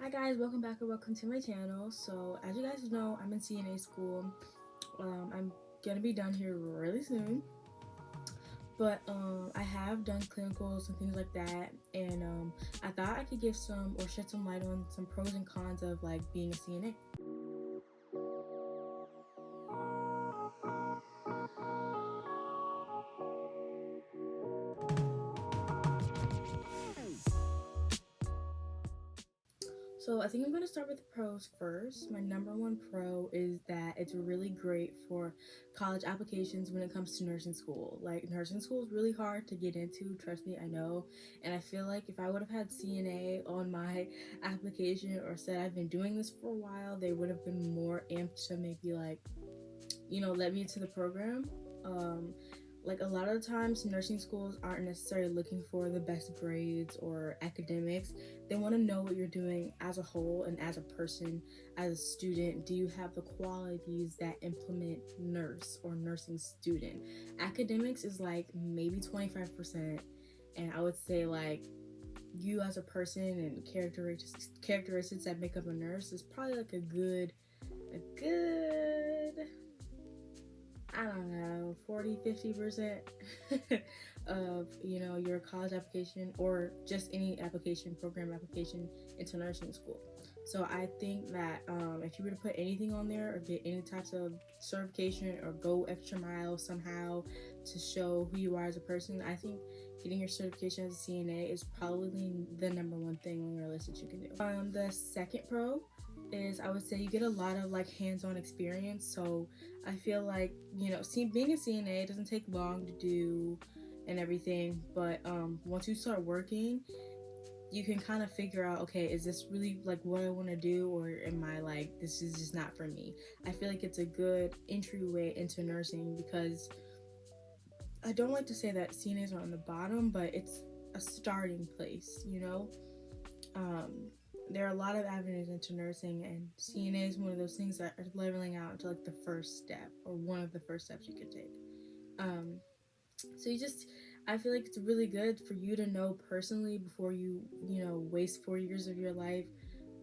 Hi guys, welcome back or welcome to my channel. So as you guys know, I'm in CNA school. I'm gonna be done here really soon, but I have done clinicals and things like that, and I thought I could give some or shed some light on some pros and cons of like being a CNA. So I think I'm going to start with the pros first. My number one pro is that it's really great for college applications when it comes to nursing school. Like nursing school is really hard to get into, trust me, I know. And I feel like if I would have had CNA on my application or said I've been doing this for a while, they would have been more amped to maybe like, let me into the program. Um, like a lot of the times nursing schools aren't necessarily looking for the best grades or academics. They want to know what you're doing as a whole and as a person, as a student. Do you have the qualities that implement nurse or nursing student? Academics is like maybe 25%, and I would say like you as a person and characteristics that make up a nurse is probably like a good I don't know, 40-50% of, your college application or just any program application into nursing school. So I think that if you were to put anything on there or get any types of certification or go extra mile somehow to show who you are as a person, I think getting your certification as a CNA is probably the number one thing on your list that you can do. The second pro is I would say you get a lot of like hands-on experience. So I feel like, being a CNA doesn't take long to do and everything, but once you start working, you can kind of figure out, okay, is this really like what I want to do, or am I like, this is just not for me? I feel like it's a good entryway into nursing because I don't like to say that CNAs are on the bottom, but it's a starting place. Um, there are a lot of avenues into nursing, and CNA is one of those things that are leveling out to like the first step or one of the first steps you could take. Um, so I feel like it's really good for you to know personally before you waste 4 years of your life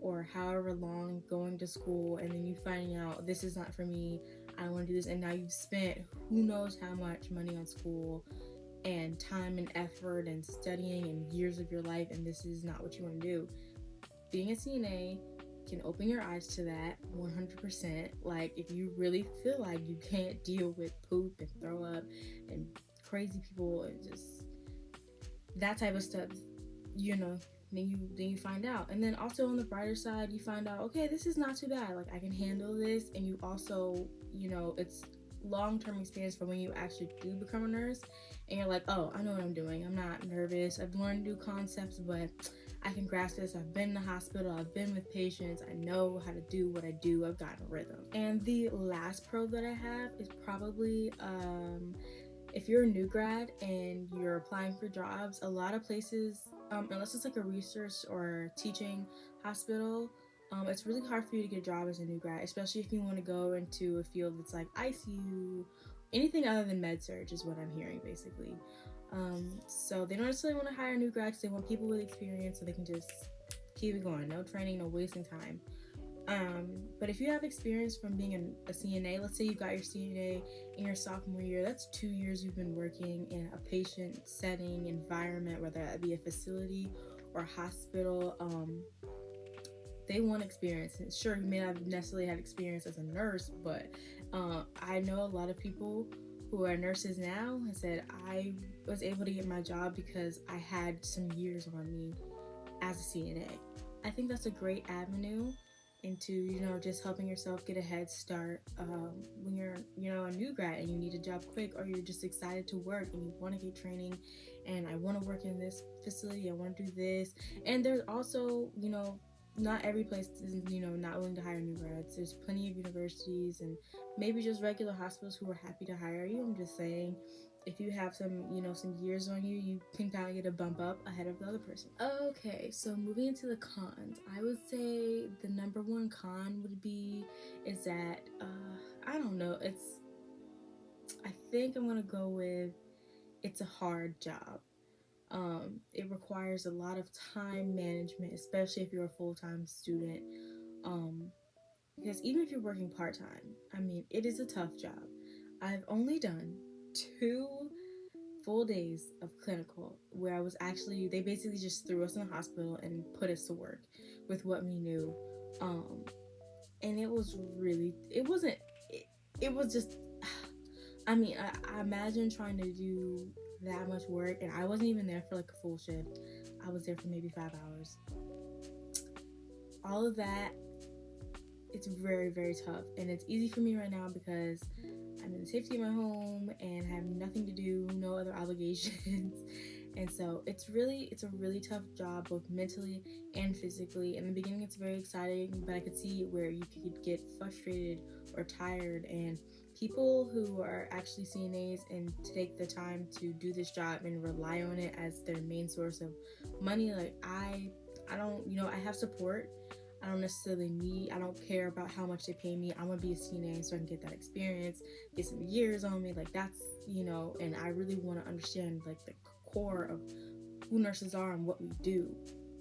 or however long going to school, and then you finding out this is not for me, I don't want to do this, and now you've spent who knows how much money on school and time and effort and studying and years of your life, and this is not what you want to do. Being a CNA can open your eyes to that 100%. Like, if you really feel like you can't deal with poop and throw up and crazy people and just that type of stuff, then you find out. And then also on the brighter side, you find out, okay, this is not too bad. Like, I can handle this. And you also, it's long-term experience for when you actually do become a nurse and you're like, oh, I know what I'm doing, I'm not nervous, I've learned new concepts, but I can grasp this, I've been in the hospital, I've been with patients, I know how to do what I do, I've got a rhythm. And the last pro that I have is probably if you're a new grad and you're applying for jobs, a lot of places, unless it's like a research or teaching hospital, it's really hard for you to get a job as a new grad, especially if you want to go into a field that's like ICU, anything other than med surg is what I'm hearing basically. So they don't necessarily want to hire new grads, they want people with experience so they can just keep it going, no training, no wasting time. But if you have experience from being a CNA, let's say you got your CNA in your sophomore year, that's 2 years you've been working in a patient setting environment, whether that be a facility or a hospital. They want experience. And sure, you may not have necessarily had experience as a nurse, but I know a lot of people who are nurses now and said, I was able to get my job because I had some years on me as a CNA. I think that's a great avenue into just helping yourself get a head start when you're a new grad and you need a job quick, or you're just excited to work and you want to get training, and I want to work in this facility, I want to do this. And there's also not every place is not willing to hire new grads. There's plenty of universities and maybe just regular hospitals who are happy to hire you. I'm just saying, if you have some years on you, you can kind of get a bump up ahead of the other person. Okay, so moving into the cons, I would say the number one con would be is that I don't know, I think I'm gonna go with it's a hard job. It requires a lot of time management, especially if you're a full-time student. Um, because even if you're working part-time, I mean, it is a tough job. I've only done 2 full days of clinical where I was actually, they basically just threw us in the hospital and put us to work with what we knew. Um, and it was really, it wasn't, it was just, I mean, I imagine trying to do that much work, and I wasn't even there for like a full shift. I was there for maybe 5 hours. All of that, it's very, very tough, and it's easy for me right now because I'm in the safety of my home and have nothing to do, no other obligations. And so it's a really tough job, both mentally and physically. In the beginning, it's very exciting, but I could see where you could get frustrated or tired. And people who are actually CNAs and take the time to do this job and rely on it as their main source of money, like I don't, I have support. I don't necessarily need, I don't care about how much they pay me. I want to be a CNA so I can get that experience, get some years on me. Like that's, and I really want to understand like the core of who nurses are and what we do.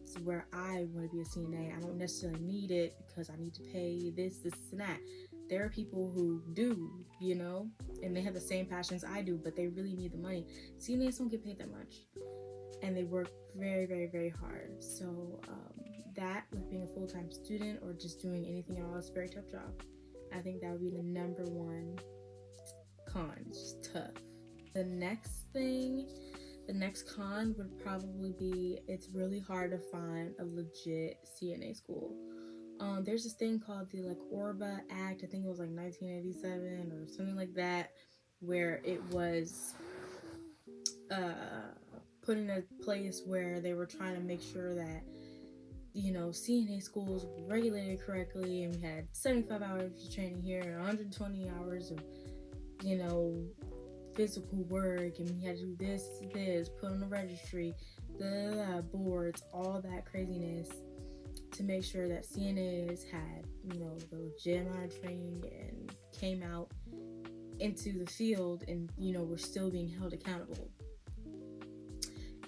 It's where I want to be a CNA. I don't necessarily need it because I need to pay this, and that. There are people who do, and they have the same passions I do, but they really need the money. CNAs don't get paid that much, and they work very, very, very hard. So that, with being a full-time student or just doing anything at all, is a very tough job. I think that would be the number one con. It's just tough. The next con would probably be it's really hard to find a legit CNA school. There's this thing called the ORBA Act. I think it was 1987 or something like that, where it was put in a place where they were trying to make sure that CNA schools were regulated correctly, and we had 75 hours of training here and 120 hours of physical work, and we had to do this, put on the registry, the boards, all that craziness to make sure that CNAs had the legit amount of training and came out into the field and were still being held accountable.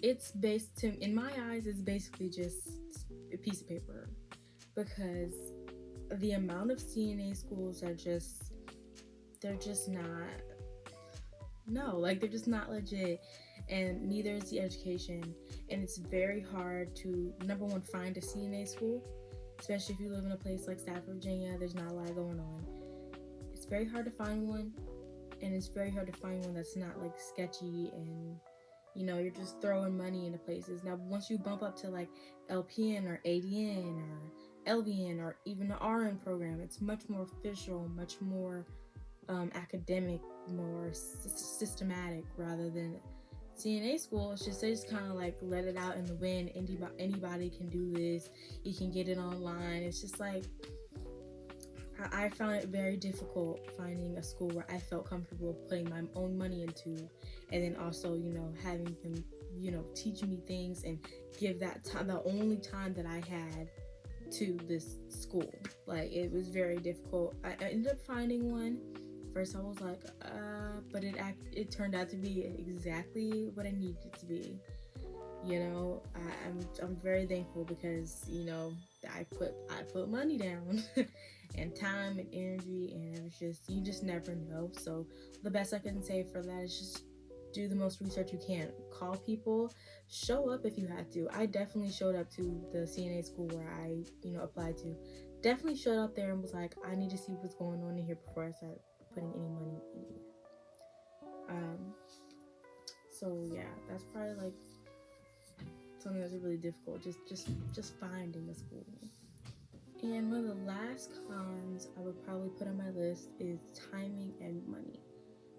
It's in my eyes, it's basically just a piece of paper, because the amount of CNA schools they're just not, they're just not legit, and neither is the education. And it's very hard to, number one, find a CNA school, especially if you live in a place like Stafford, Virginia. There's not a lot going on. It's very hard to find one, and it's very hard to find one that's not sketchy and you're just throwing money into places. Now, once you bump up to LPN or ADN or LVN or even the RN program, it's much more official, much more academic, more systematic, rather than CNA school. It's just, they just kind of let it out in the wind. Anybody can do this. You can get it online. It's just I found it very difficult finding a school where I felt comfortable putting my own money into, and then also, having them, teach me things and give that time, the only time that I had to this school. It was very difficult. I ended up finding one. First I was but it turned out to be exactly what I needed it to be. I'm very thankful because I put money down and time and energy, and it was just, you just never know. So the best I can say for that is just do the most research you can. Call people, show up if you have to. I definitely showed up to the CNA school where I applied to. Definitely showed up there and was I need to see what's going on in here before I start putting any money in here. So yeah, that's probably something that's really difficult, just finding a school. And one of the last cons I would probably put on my list is timing and money.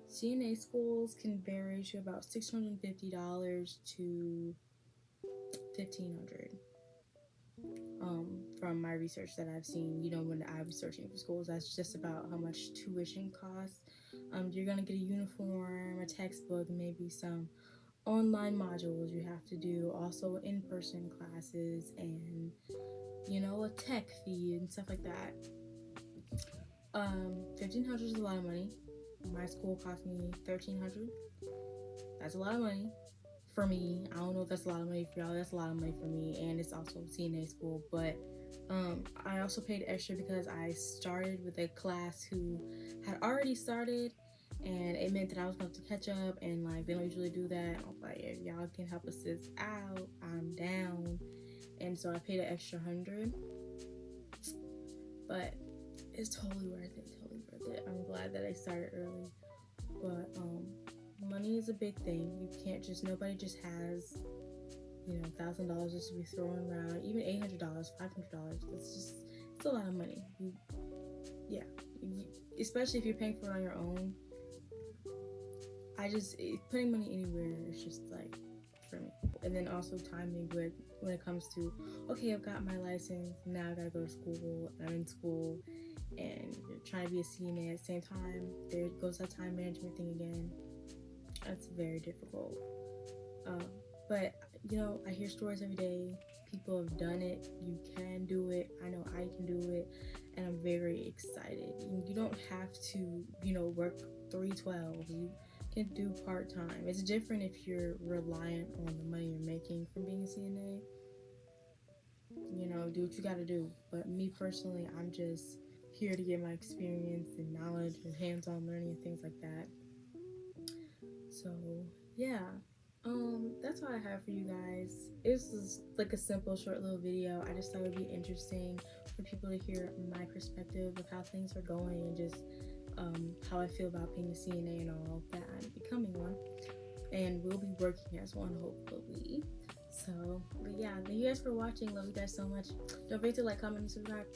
CNA schools can vary to about $650 to $1,500. From my research that I've seen, when I was searching for schools, that's just about how much tuition costs. You're gonna get a uniform, a textbook, maybe some online modules you have to do, also in-person classes, and a tech fee and stuff like that. $1,500 is a lot of money. My school cost me $1,300. That's a lot of money for me. I don't know if that's a lot of money for y'all. That's a lot of money for me, and it's also CNA school. But I also paid extra because I started with a class who had already started, and it meant that I was going to catch up. And like they don't usually do that. I was like, if y'all can help us this out, I'm down. And so I paid an extra $100, but it's totally worth it. Totally worth it. I'm glad that I started early, but money is a big thing. You can't just nobody just has $1,000 just to be thrown around. Even $800, $500. It's a lot of money. Yeah, especially if you're paying for it on your own. Putting money anywhere is just like for me. And then also timing with when it comes to, okay, I've got my license, now I gotta go to school, I'm in school, and you're trying to be a CNA at the same time. There goes that time management thing again. That's very difficult. But I hear stories every day. People have done it. You can do it. I know I can do it, and I'm very excited. You don't have to, work 312. You can do part time. It's different if you're reliant on the money you're making from being a CNA. Do what you got to do. But me personally, I'm just here to get my experience and knowledge and hands-on learning and things like that. So yeah, that's all I have for you guys. It was just like a simple, short little video. I just thought it would be interesting for people to hear my perspective of how things are going and just how I feel about being a CNA and all that. I'm becoming one, and we'll be working as one, hopefully. So, but yeah, thank you guys for watching. Love you guys so much. Don't forget to like, comment, and subscribe.